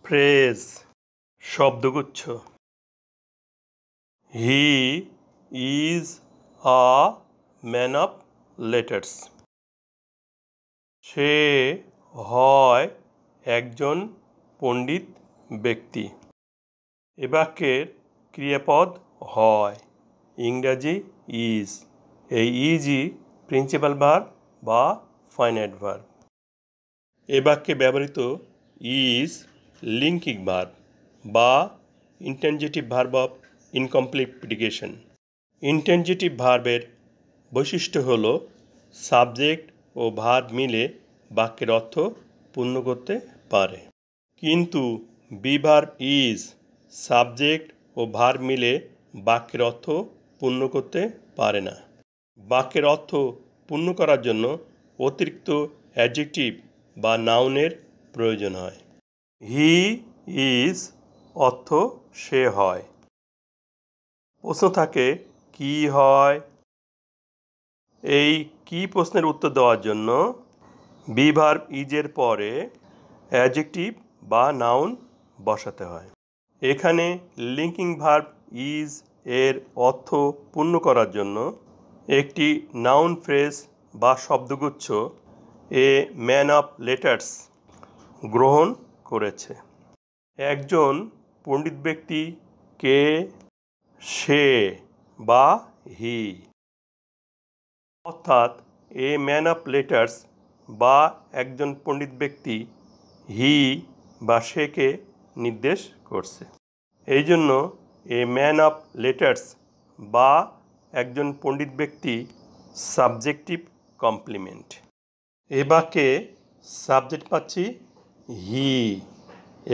Phrase শব্দগুচ্ছ। He is a man of letters. সে হয় একজন পণ্ডিত ব্যক্তি। এ বাক্যের ক্রিয়াপদ হয়, ইংরাজি ইজ। এই ইজই প্রিন্সিপাল ভার্ব বা ফাইনাইট ভার্ব। এ বাক্যে ব্যবহৃত ইজ লিঙ্কিং ভার্ব বা ইন্টেনজেটিভ ভার্ব অফ ইনকমপ্লিট প্রিডিকেশন। ইন্টেনজেটিভ ভার্বের বৈশিষ্ট্য হল সাবজেক্ট ও ভার্ব মিলে বাক্যের অর্থ পূর্ণ করতে পারে, কিন্তু বি ভার্ব ইজ সাবজেক্ট ও ভার্ব মিলে বাক্যের অর্থ পূর্ণ করতে পারে না। বাক্যের অর্থ পূর্ণ করার জন্য অতিরিক্ত অ্যাডজেক্টিভ বা নাউনের প্রয়োজন হয়। হি ইজ অর্থ সে হয়। প্রশ্ন থাকে কি হয়। এই কি প্রশ্নের উত্তর দেওয়ার জন্য বি ভার্ব ইজের পরে অ্যাডজেক্টিভ বা নাউন বসাতে হয়। এখানে লিঙ্কিং ভার্ব ইজ এর অর্থ পূর্ণ করার জন্য একটি নাউন ফ্রেজ বা শব্দগুচ্ছ এ ম্যান অফ লেটার্স গ্রহণ করেছে। একজন পণ্ডিত ব্যক্তি কে, সে বা হি। অর্থাৎ এ ম্যান অফ লেটার্স বা একজন পণ্ডিত ব্যক্তি হি বা সেকে নির্দেশ করছে। এই জন্য এ ম্যান অফ লেটার্স বা একজন পণ্ডিত ব্যক্তি সাবজেক্টিভ কমপ্লিমেন্ট। এ বাক্যে সাবজেক্ট পাচ্ছি হি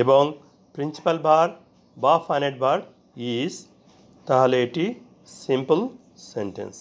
এবং প্রিন্সিপাল ভার্ব বা ফাইনাইট ভার্ব ইজ। তাহলে এটি সিম্পল সেন্টেন্স।